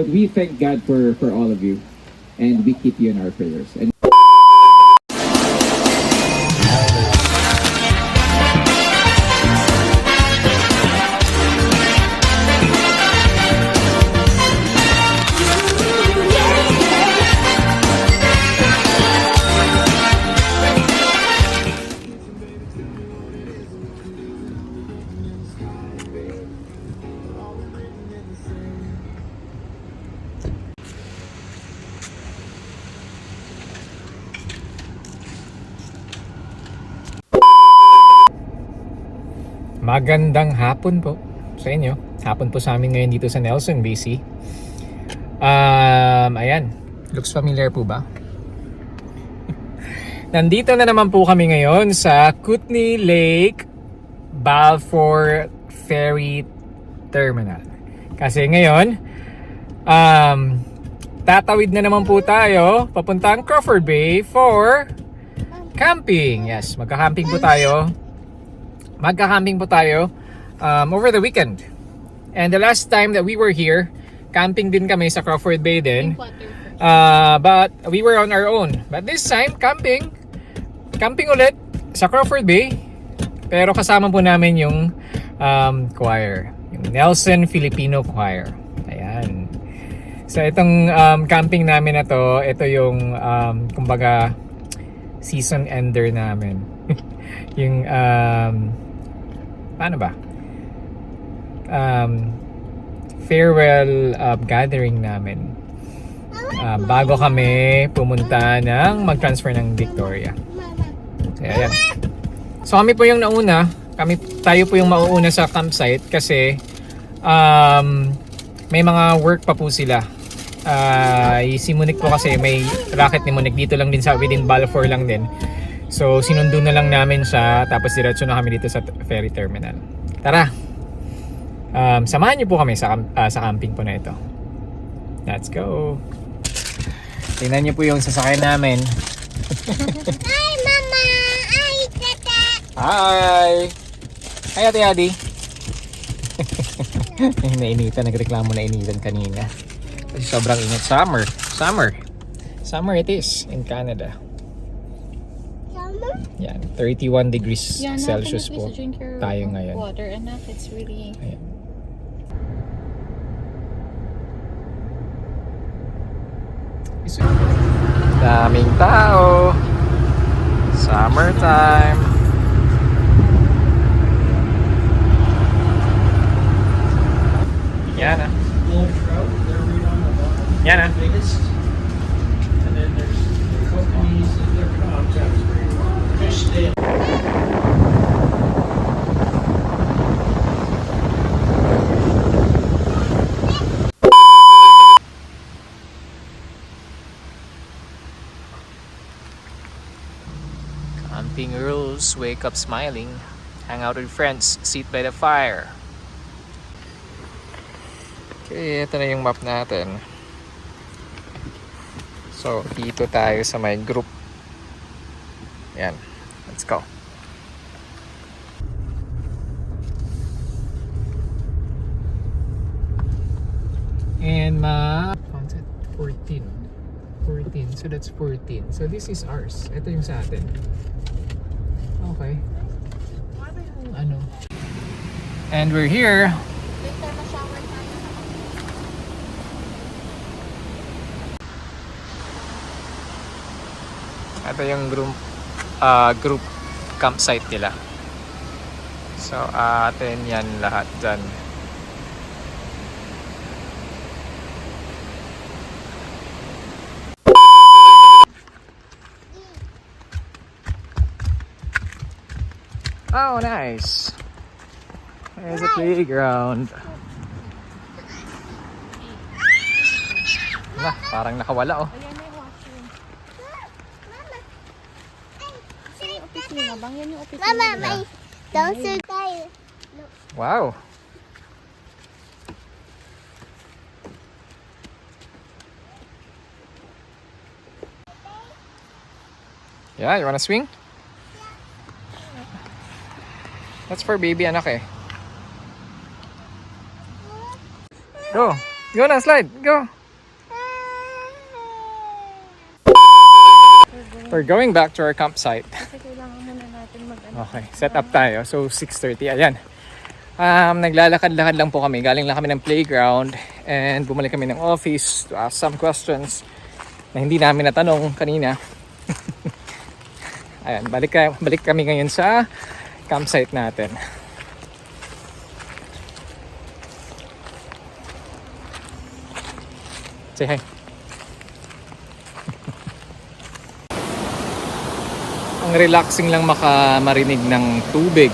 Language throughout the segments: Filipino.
We thank God for all of you, and we keep you in our prayers. And magandang hapon po sa inyo. Hapon po sa amin ngayon dito sa Nelson, BC. Ayan. Looks familiar po ba? Nandito na naman po kami ngayon sa Kootenay Lake Balfour Ferry Terminal. Kasi ngayon, tatawid na naman po tayo papuntang Crawford Bay for camping. Yes, magka-camping po tayo. Over the weekend. And the last time that we were here, camping din kami sa Crawford Bay din. But we were on our own. But this time, camping ulit sa Crawford Bay. Pero kasama po namin yung choir. Yung Nelson Filipino Choir. Ayan. So itong camping namin na to, ito yung kumbaga season ender namin. Yung paano ba? Farewell gathering namin. Bago kami pumunta ng mag-transfer ng Victoria. So, ayan. So kami po yung nauna. Tayo po yung mauuna sa campsite kasi may mga work pa po sila. Si Monique po kasi may racket ni Monique dito lang din sa within Balfour lang din. So sinundo na lang namin siya, tapos diretso na kami dito sa ferry terminal. Tara, samahan niyo po kami sa camping po na ito. Let's go. Tingnan niyo po yung sasakyan namin. Hi, Mama! Hi, Tata! Hi! Hi, Ate Adi. Nainitan, nagreklamo na initan kanina. Kasi sobrang init. Summer it is in Canada. Yan, 31 degrees Celsius po tayo ngayon. Water enough, it's really... Ayan. Daming tao. Summertime. Yan ah. Yan ah. And then there's the cookies and their concepts. Fish stick. Camping rules, wake up smiling, hang out with friends, sit by the fire. Okay, ito na yung map natin. So, dito tayo sa may group. Yan. Let's go. And found it 14. So that's 14. So this is ours. Ito yung sa atin. Okay. Ano yung ano? And we're here. Ito yung group campsite nila. So atin yan lahat dyan. Oh, nice. There's a playground. Nah, parang nakawala oh. Ayan na yung washroom. Opisina bang? Yan yung opisina. Mama, may downstairs tayo. Wow. Yeah, you wanna swing? That's for baby anak eh. Go. Go na, slide. Go. We're going back to our campsite. Kasi kailangan muna natin Okay, set up tayo. So, 6:30. Ayan. Naglalakad-lakad lang po kami. Galing lang kami ng playground and bumalik kami ng office to ask some questions na hindi namin natanong kanina. Ayan, balik kami ngayon sa campsite natin. Say hi. Ang relaxing lang marinig ng tubig.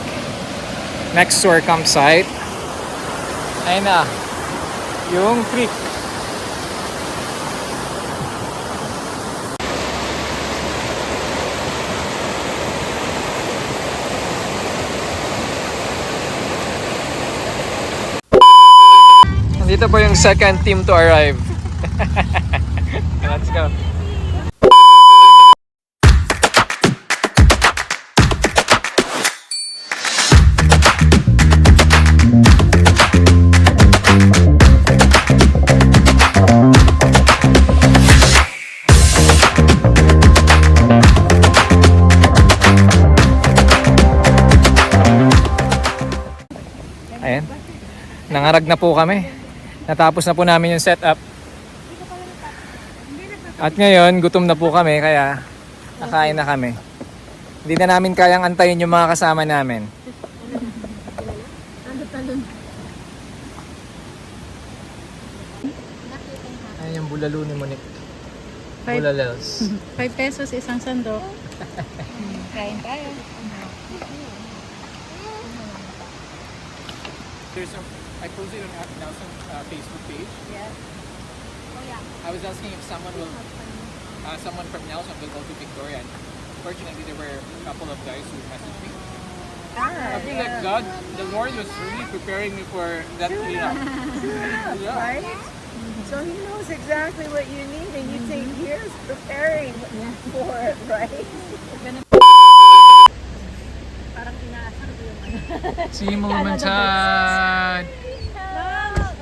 Next to our campsite, ayun na, yung creek. Nandito po yung second team to arrive. Let's go. Ayan. Nangarag na po kami. Natapos na po namin yung setup. At ngayon, gutom na po kami kaya nakain na kami. Hindi na namin kayang antayin yung mga kasama namin. Ayan yung bulalo ni Monique. Bulalels. 5 pesos isang sandok. Kain tayo. I posted on Nelson's Facebook page. Yeah. Oh yeah. I was asking if someone from Nelson will go to Victoria. Fortunately, there were a couple of guys who messaged me. I feel like God, the Lord was really preparing me for that cleanup. Yeah. Right? So he knows exactly what you need and you take years preparing for it, right? Parang inaasar ko yung ano. See Momentan!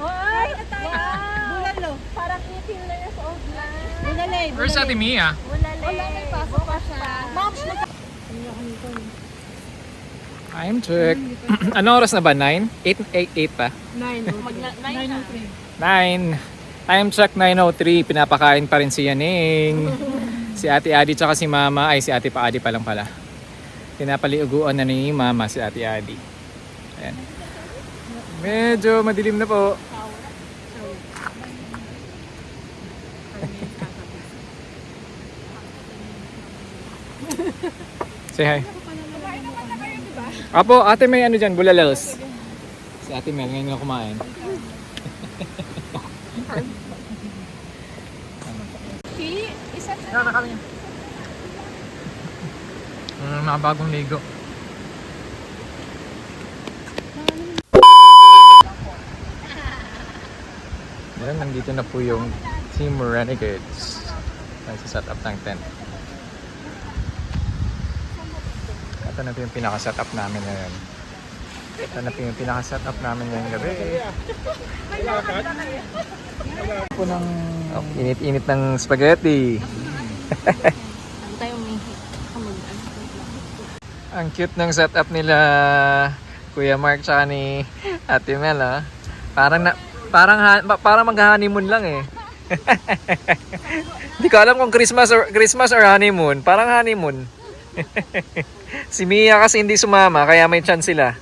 Ay, Bulalo. Parang 18 years old na. Bulalay. Where's Ate Mia? Bulalay. Pasok pa siya. Moms, Time check. Ano oras na ba? 9? 8 pa? 9:03. 9. Time check 9:03. Pinapakain pa rin si Yaning. Si Ate Adi tsaka si Mama. Ay, si Ate pa Adi pa lang pala. Pinapaliuguan na ni Mama si Ate Adi. Ayan. Medyo madilim na po. Say hi. Apo, ate may ano dyan, bulalels. Si Ate Mel, ngayon na kumain. Na kami. Mga bagong ligo. Yan, nandito na po yung Team Renegades. Nagsiset up ng tent. Ito na po yung pinaka-set up namin ngayon. Ito na po yung pinaka-set up namin ngayong gabi. Po ng init-init ng spaghetti. tayo may Ang cute ng setup nila Kuya Mark tsaka ni Ate Mel, ah. Parang mag-honeymoon lang eh. Hindi ko alam kung Christmas or honeymoon. Parang honeymoon. Si Mia kasi hindi sumama kaya may chance sila.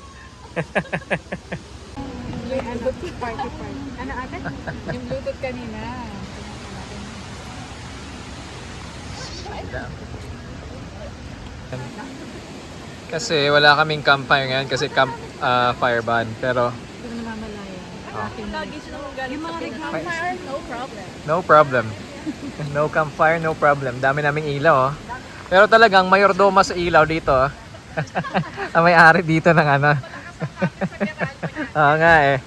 Ano ate? Yung Bluetooth kanina. Kasi wala kaming campfire ngayon kasi fire ban. Pero Hindi mo namamalayan. Lagi siya naman galing sa Pilipinas. Fire, no problem. no problem. No campfire, no problem. Dami naming ilaw, oh. Pero talagang mayordoma sa ilaw dito, oh. Ang may-ari dito ng ano. Oo nga eh.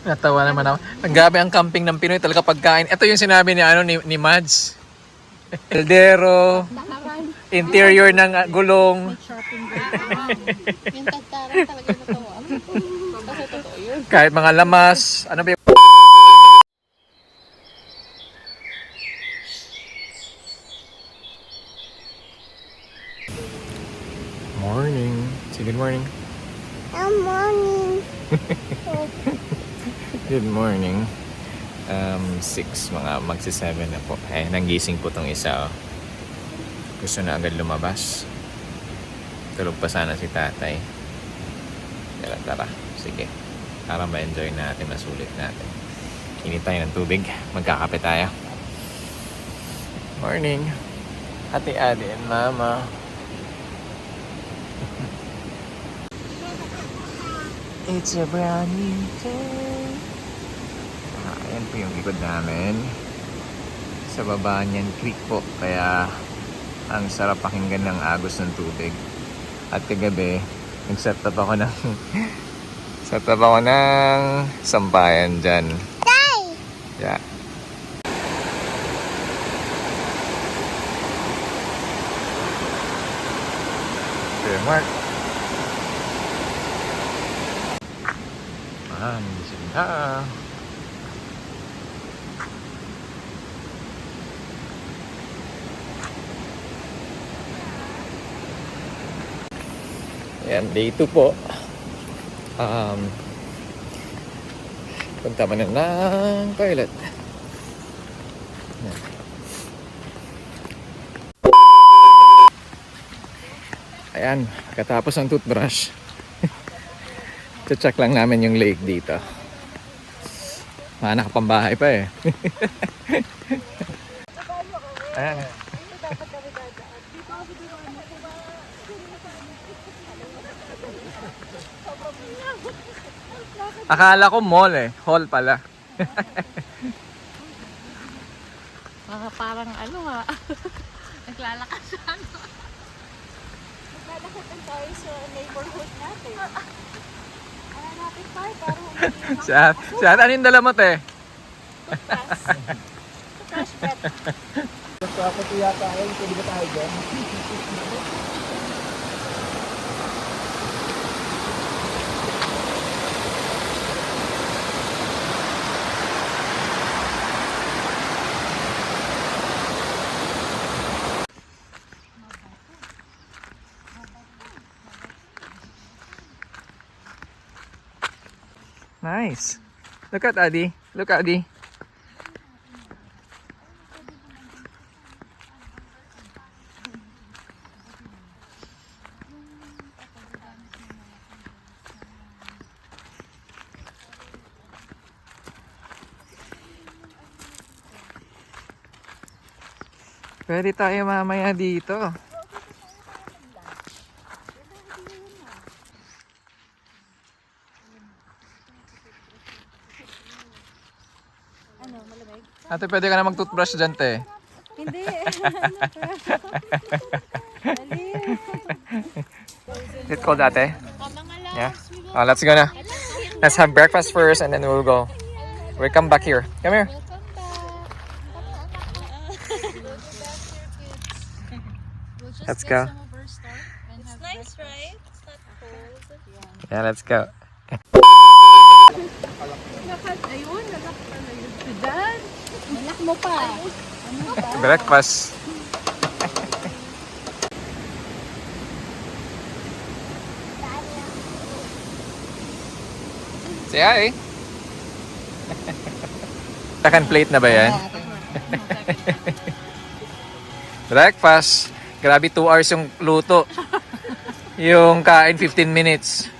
Natawa naman ako. Ang gabi ang camping ng Pinoy, talaga pagkain. Ito yung sinabi ni Mads. Eldero, interior ng gulong. Shopping. Yung tagtarang talaga natawa. Kasi totoo yun. Kahit mga lamas, ano ba yung... Morning. Say good morning. Good morning. Good morning. 6, mga magsi-7 na po. Eh, nanggising po tong isa. Oh. Gusto na agad lumabas. Tulog pa sana si tatay. Tara. Sige. Para ma-enjoy natin, masulit natin. Init tayo ng tubig. Magkakape tayo. Morning. Ate-ate and mama. It's a brand new day. Ayan po yung likod namin. Sa baba niyan, creek po. Kaya ang sarap pakinggan ng agos ng tubig. At kagabi, nag-set up ako ng sampayan dyan. Yeah. Okay, Mark. Gising na. Ayan, day 2 po. Punta man ng toilet. Ayan. Ayan, katapos ng toothbrush. Check lang namin yung lake dito. Nakapambahay pa eh. Ayan. Akala ko mall eh. Hall pala. Parang ano ha. Naglalakas ano. Naglalakad lang tayo sa neighborhood natin. Ano natin tayo para humingi. Si Ate, ano yung dala mo, te? Fresh bread. Gusto ako tiya tayo, pwede ba tayo dyan? Nice. Look at Adi. Look at Adi. Pwede tayo mamaya dito. Ano, malamig? Ate, pwede ka na mag-toothbrush dyan, te. Hindi. Is it cold, ate? Yeah. Oh, let's go na. Let's have breakfast first and then we'll go. We'll come back here. Come here. Let's go. It's nice, right? It's not cold. Yeah, let's go. Ayun, nalak pala yun. Sudan. Malak mo pa. Breakfast. Say hi. Second plate na ba yan? Breakfast. Grabe 2 hours yung luto. Yung kain 15 minutes.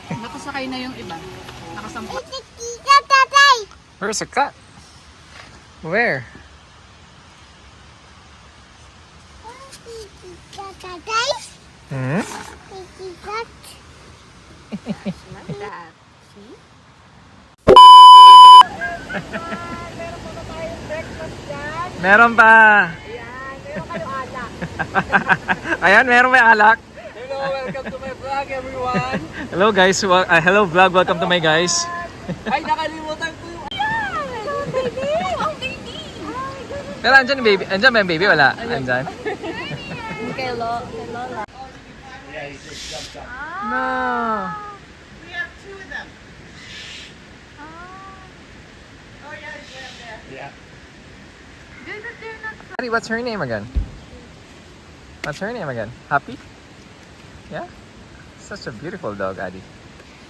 Nakasakay na yung iba. Nakasampa. Where's the cat? Where? Hmm? Like that. See? Meron pa. Ayan, meron kayo alak. Ayan, meron may alak. Hello, welcome to my vlog, everyone! Hello guys. Hello vlog. Welcome to my guys. Ay, nakalimutan ko yung... Baby! Oh, baby! Pero andyan yung baby. Andyan ba yung baby? Wala. Andyan. Kay Lola. he just jumped up. No. We have two of them. Ah. Oh yeah, he's right up there. Yeah. Good that they're not Adi, what's her name again? What's her name again? Happy? Yeah? Such a beautiful dog, Adi.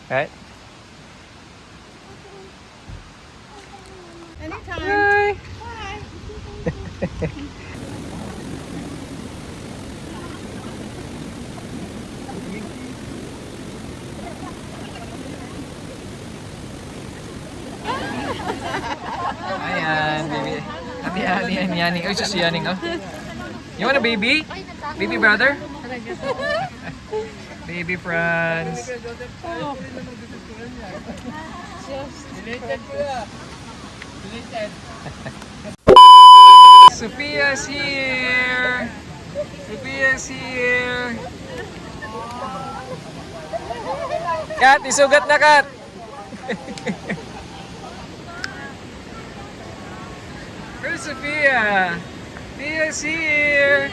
Right? Anytime. Hi! Bye. Ayan, baby. Ate Ali and Yaning. Oh, just Yaning, oh. You want a baby? Baby brother? Baby Franz. Sophia's here! Sophia's here! Kat, isugat na Kat! Where's Sophia? Sofia's here!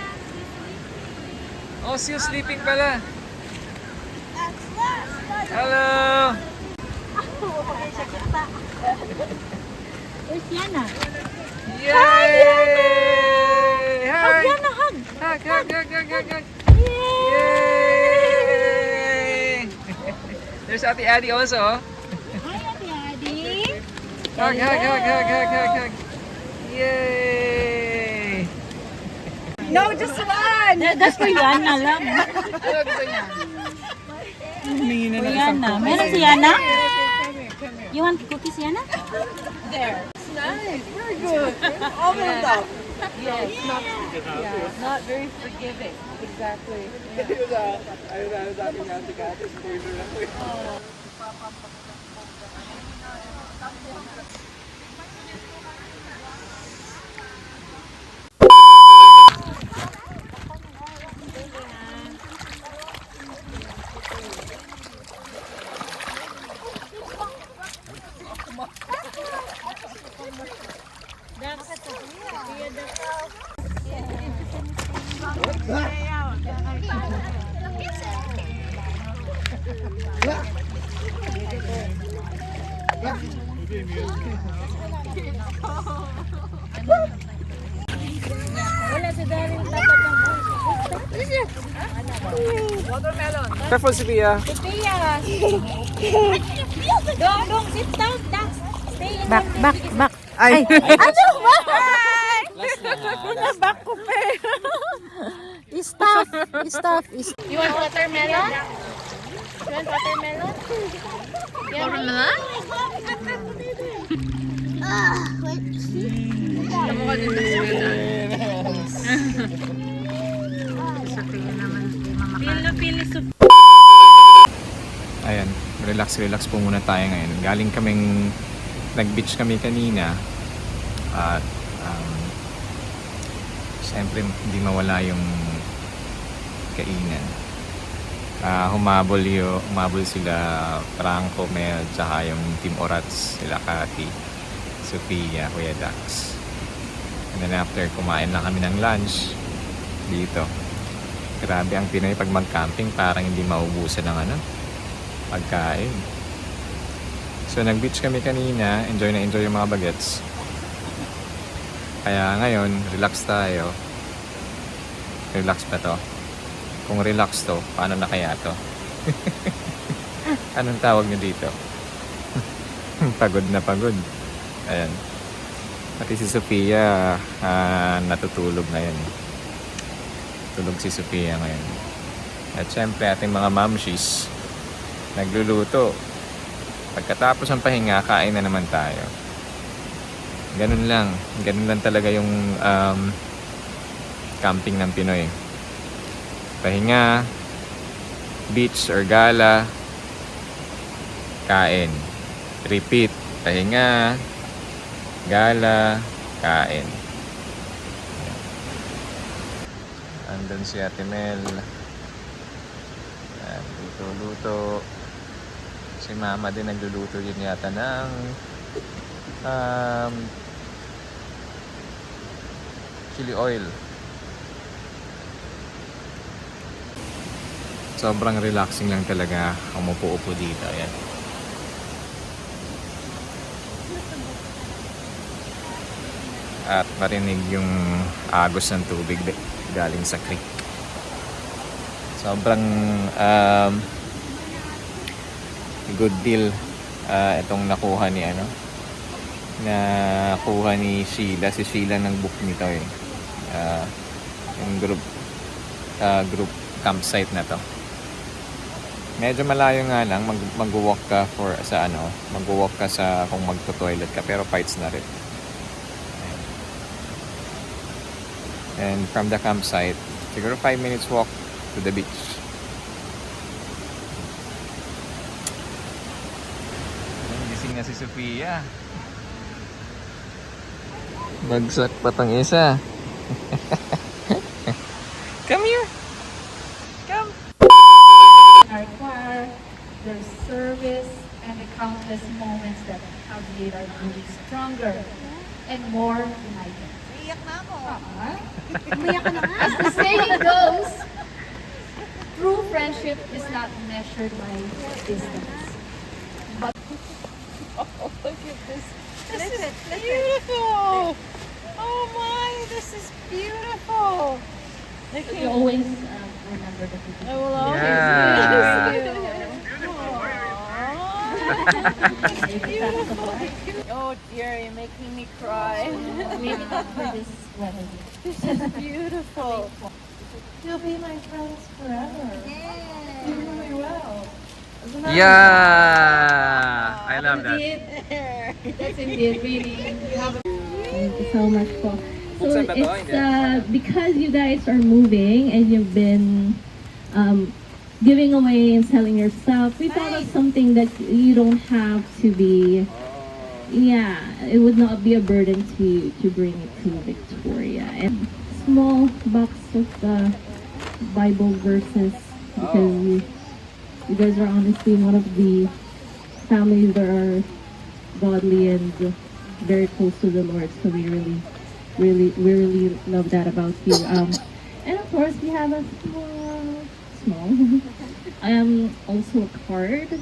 Oh, still sleeping pala. Hello! Where's Yana? Yay! Hi! Yana, hug! Hug, hug, hug, hug, hug, hug! Yay! Yay! There's Ate Addie also. Oh. Hi, Ate Adi. Hug, hug, hug, hug, hug, hug, hug. Yay! No, just one. That's for Yana lang. For Yana. Meron si Yana? You want cookies, Yana? There. It's nice. Very good. Almond up. Yes. Not very forgiving. Exactly. Wala si Darin dapat ng Watermelon. Careful, Sophia. Sophia! Don't sit down. Stay in back. Ay! Ano ba? Last na nga. Back ko pa eh. Stop. You want watermelon? You want watermelon? Watermelon? Ayan, relax po muna tayo ngayon. Galing kaming, nag-beach kami kanina. At, siyempre, hindi mawala yung kainan. Humabol sila Franco, Mel, tsaka yung Team Orats, sila Cathy, Sophia, Kuya Dax. And then after, kumain lang kami ng lunch dito. Grabe ang Pinoy pag mag-camping, parang hindi maubusan ng pagkain. So nag-beach kami kanina, enjoy yung mga bagets. Kaya ngayon, relax tayo. Relax pa to. Kung relax to, paano na kaya to? Anong tawag nyo dito? Pagod na pagod. Ayan. Pati si Sophia, natutulog ngayon. Tulog si Sophia ngayon. At syempre, ating mga mamshis, nagluluto. Pagkatapos ng pahinga, kain na naman tayo. Ganun lang talaga yung camping ng Pinoy. Pahinga, beach or gala, kain. Repeat, pahinga, gala, kain. Andun si Ate Mel. Luto-luto. Si Mama din nagluluto yun yata ng chili oil. Sobrang relaxing lang talaga umupo-upo dito. Ayan. At marinig yung agos ng tubig galing sa creek. Sobrang good deal itong nakuha ni Sheila. Si Sheila ng book nito eh. Yung group campsite na to. Medyo malayo nga lang, mag-walk ka mag-walk ka sa kung magto-toilet ka, pero fights na rin. And from the campsite, siguro 5 minutes walk to the beach. Gising na si Sofia. Bagsak pa tong isa. Come here. Come. Our choir, their service, and the countless moments that have made our group stronger and more united. Iyak na ako. As the saying goes, true friendship is not measured by distance. Oh, look at this. This is beautiful. Oh my, this is beautiful. You always remember the people. I will always Yeah. miss you. Oh dear, you're making me cry. Maybe not for this weather. This is beautiful. You'll be my friends forever. You really will. Isn't that Yeah. I love that. That's indeed really. Thank you so much po. So Buksan ba to? it's Hindi. because you guys are moving and you've been giving away and selling your stuff, we thought of something that you don't have to be, yeah, it would not be a burden to bring it to Victoria. And small box of Bible verses because you guys are honestly one of the families that are godly and very close to the Lord. So we really love that about you. And of course, we have a small, also a card.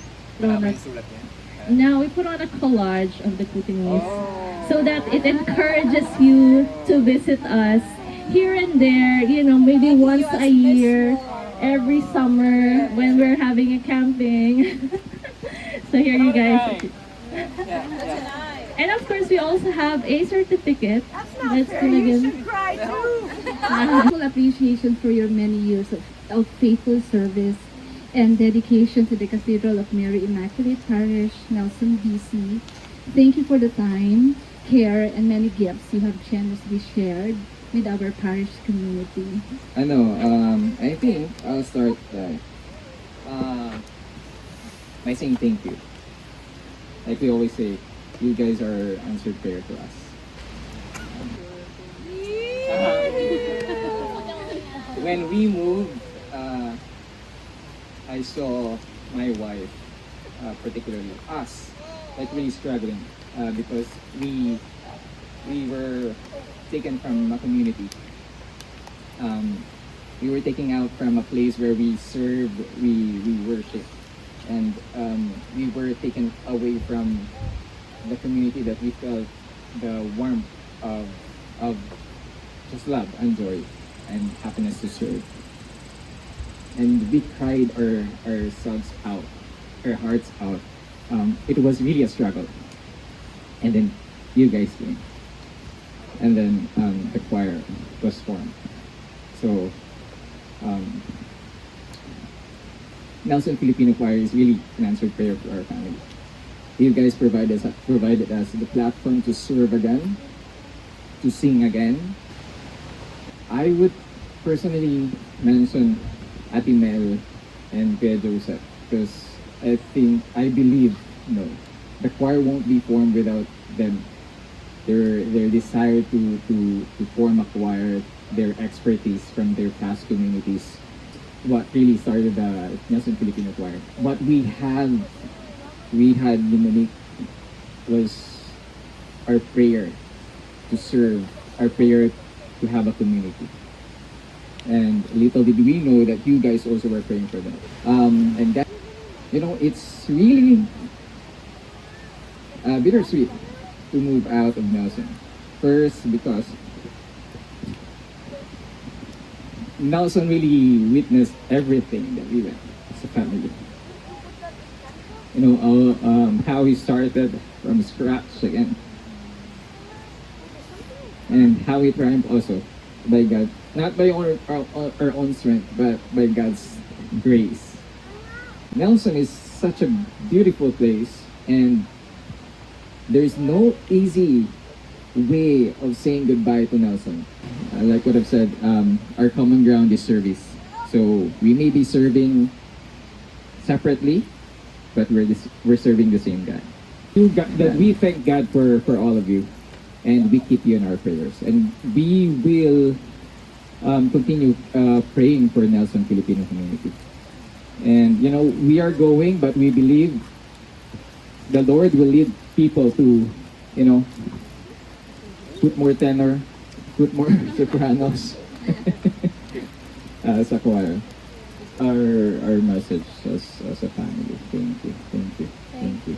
Now we put on a collage of the Kootenays so that it encourages you to visit us here and there. You know, maybe once a year, every summer when we're having a camping. So here you guys. And of course, we also have a certificate. That's gonna give Full appreciation for your many years of faithful service and dedication to the Cathedral of Mary Immaculate Parish, Nelson, BC. Thank you for the time, care, and many gifts you have generously shared with our parish community. I think I'll start by saying thank you. Like we always say, you guys are answered prayer to us. When we moved, I saw my wife, particularly us, like really struggling because we were taken from a community. We were taken out from a place where we served, we worship, and we were taken away from the community that we felt the warmth of just love and joy and happiness to serve. And we cried ourselves out, our hearts out. It was really a struggle. And then you guys came. And then the choir was formed. So Nelson Filipino Choir is really an answered prayer for our family. You guys provided us the platform to serve again, to sing again. I would personally mention Ate Mel and Kuya Joseph because I believe the choir won't be formed without them. Their desire to form a choir, their expertise from their past communities, what really started the Nelson Filipino Choir. What we had Monique was our prayer to serve, our prayer to have a community. And little did we know that you guys also were praying for them. And that, it's really bittersweet to move out of Nelson. First, because Nelson really witnessed everything that we went as a family. How he started from scratch again. And how he triumphed also by God. Not by our own strength, but by God's grace. Nelson is such a beautiful place, and there's no easy way of saying goodbye to Nelson. Like what I've said, our common ground is service. So we may be serving separately, but we're serving the same God. That we thank God for all of you, and we keep you in our prayers. And we will continue praying for Nelson Filipino community. And we are going, but we believe the Lord will lead people to, put more tenor, put more sopranos sa choir. Our message as a family. Thank you.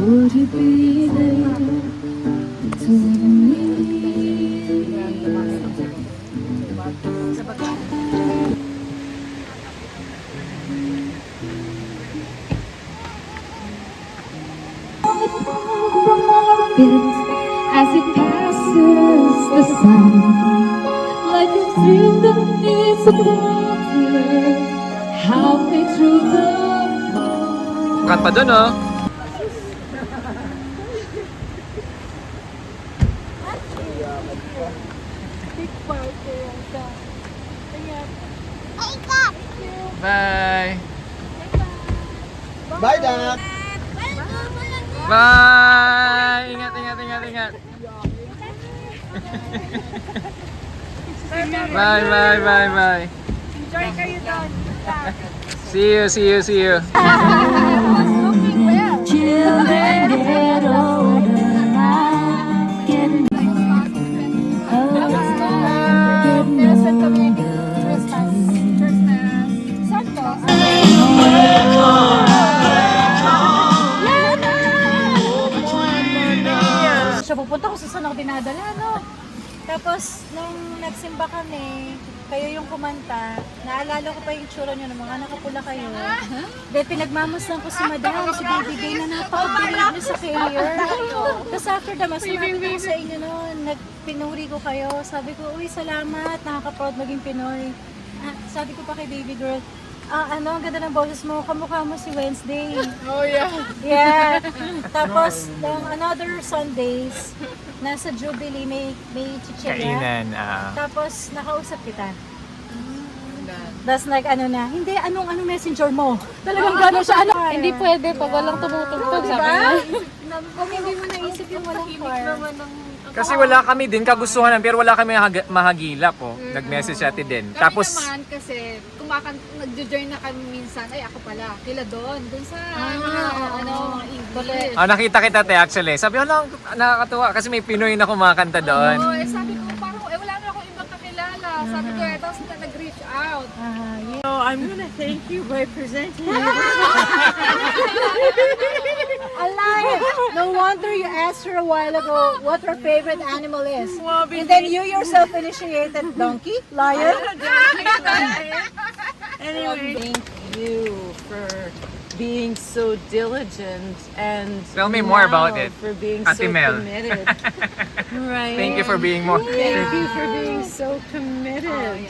Would you be there to me? As it passes the sun, like a stream that needs a water, halfway through the fall. Kat pa dun, oh. Bye. Bye, Doc! Bye! Ingat. Bye. Enjoy kayo doon. See you. Children get older now, getting So, pupunta ko sa saan ako dinadala, no? Tapos, nung nagsimba kami, kayo yung kumanta, naalala ko pa yung tsura nyo ng mga nakapula kayo. Dahil pinagmamasdan ko si Madam, si Baby Gay na napaka-believe nyo sa failure. Tapos after the mass, sinabi ko sa inyo noon, pinuri ko kayo. Sabi ko, uy, salamat, nakaka-proud maging Pinoy. Sabi ko pa kay Baby Girl, ang ganda ng boses mo, kamukha mo si Wednesday. Oh, yeah. Yeah. Tapos, nung another Sundays, nasa Jubilee, may chichirya. Kainan. Tapos, nakausap kita. Tapos hindi, anong messenger mo? Talagang gano'n siya, Hindi pwede pag walang tumutugtog. diba? Kung hindi mo naisip yung walang choir. Kasi wala kami din kagustuhan pero wala kami mahagilap, oh. Nag-message siya din. Kami Tapos naman kasi nagjo-join na kami minsan, ay ako pala, kila doon sa mga English. nakita kita actually. Sabi ko nakakatuwa kasi may Pinoy na kumakanta doon. Oo, sabi ko parang, wala na akong ibang kakilala. Sabi ko, tapos nag-reach out. So I'm gonna thank you by presenting you. Alive! No wonder you asked her a while ago what her favorite animal is. Well, And then you yourself initiated donkey, lion. Anyway, thank you for being so diligent and Tell me more about now it, for being Ate so Mel. committed. Right. Thank you for being more. Thank you for being so committed.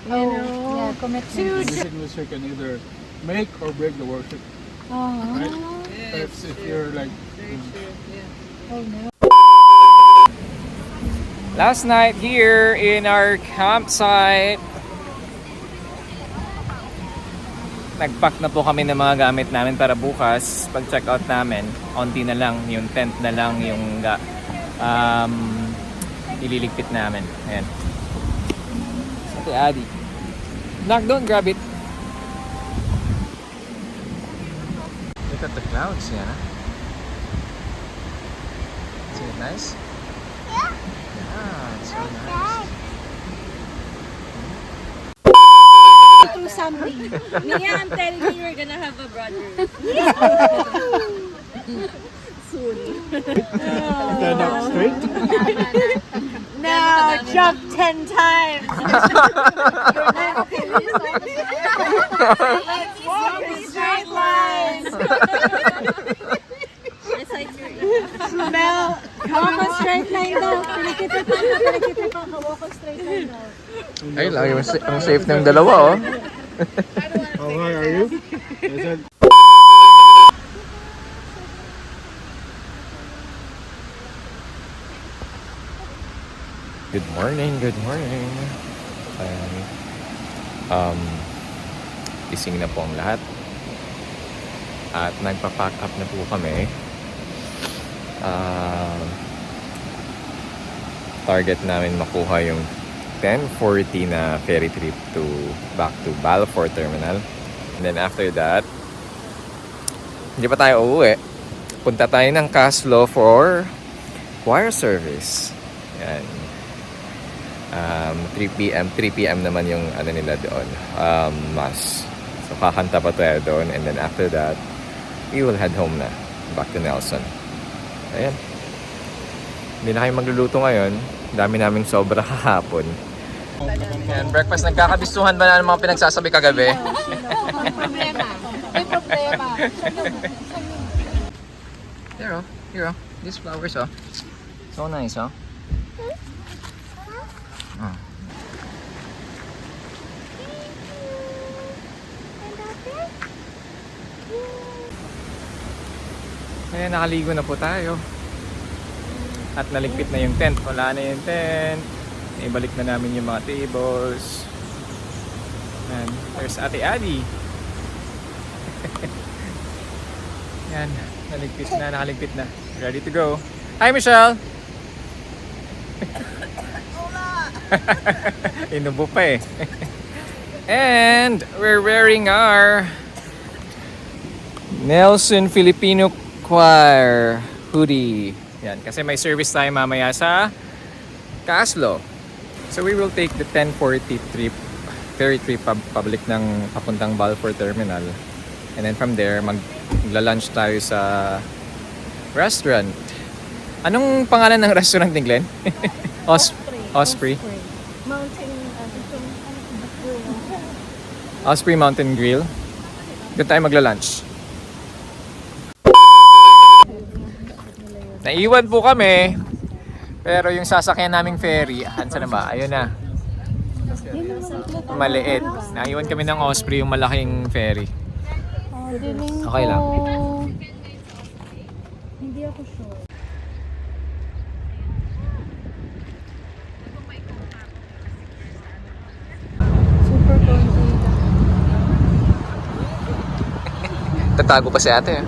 You know, Yeah, commitment. Music minister can either make or break the worship. Right? If you're like, Last night here in our campsite, nag-pack na po kami ng mga gamit namin para bukas pag-check out namin. Onti na lang, yung tent na lang yung ililigpit namin. Ayan. Ate Adi. Knock, don't grab it. Look at the clouds, Yana. Isn't it nice? Yeah. Yeah, it's so nice. Do something. Mia, I'm telling you, you're gonna have a brother. Stand up straight. Now jump 10 times. Let's walk in straight lines. It's like you're Smell. Walk on straight line daw. Pinikita pa. Walk on straight line daw. Ay, lagi ang safe ng dalawa, oh. How high are you? Is it? Good morning, good morning. Gising na po ang lahat. At nagpa-pack up na po kami. Target namin makuha yung 10:40 na ferry trip back to Balfour Terminal. And then after that, hindi pa tayo uuwi. Punta tayo ng Caslo for wire service. Yan. 3 p.m. naman yung ano nila doon, mass. So kakanta pa tayo doon, and then after that we will head home na, back to Nelson. Ayan, hindi na kayo magluluto ngayon, dami naming sobra kahapon. Ayan, breakfast. Nagkakabistuhan ba na ng mga pinagsasabi kagabi? May problema. Here, these flowers, oh, so nice, oh. Kaya nakaligo na po tayo. At naligpit na yung tent. Wala na yung tent. Ibalik na namin yung mga tables. And there's Ate Adi. Yan, nakaligpit na. Ready to go. Hi, Michelle! Inubo pa eh. And we're wearing our Nelson Filipino Choir hoodie. Yan, kasi may service tayo mamaya sa Caslo. So we will take the 10:40 ferry trip public ng papuntang Balfour Terminal. And then from there, magla-lunch tayo sa restaurant. Anong pangalan ng restaurant ni Glenn? Osprey. Osprey Mountain Grill. Doon tayo magla-lunch. Naiwan po kami. Pero yung sasakyan naming ferry, saan na ba? Ayun na. Maliit. Naiwan kami ng Osprey, yung malaking ferry. Okay lang. Hindi ako sure. Super konti. Tatago pa si ate.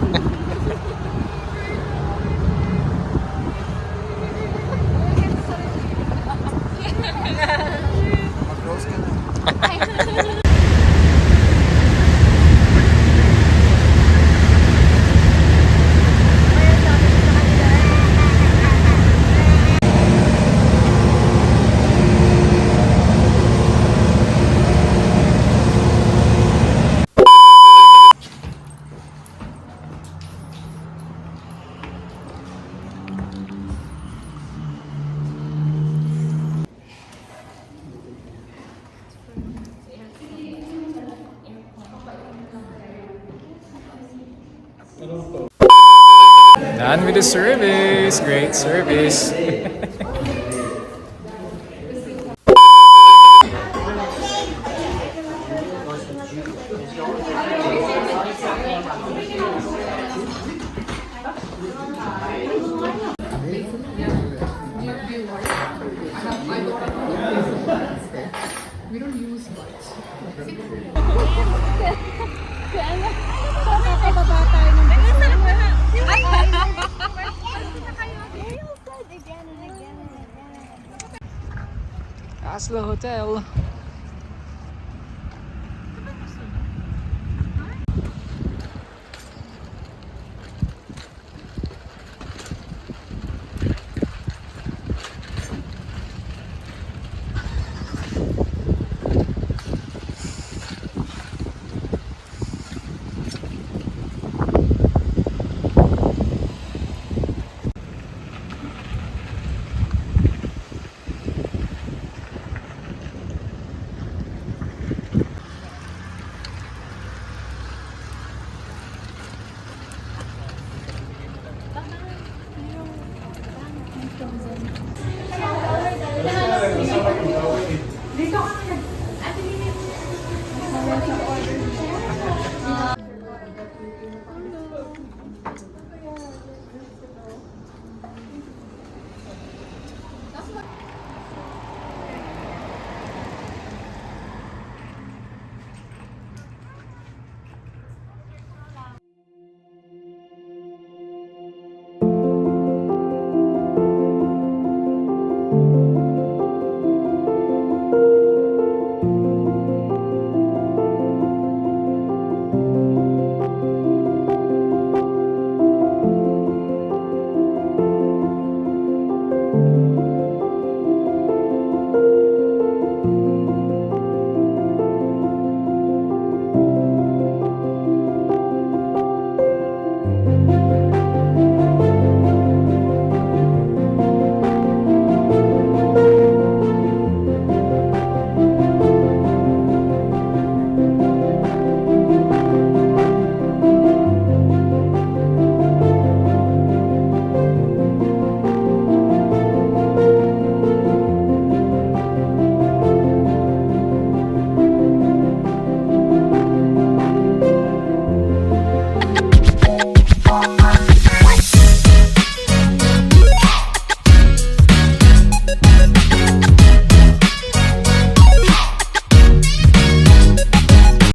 Done with the service. Great service. Caslo Hotel. Dito kami. Ate Lili.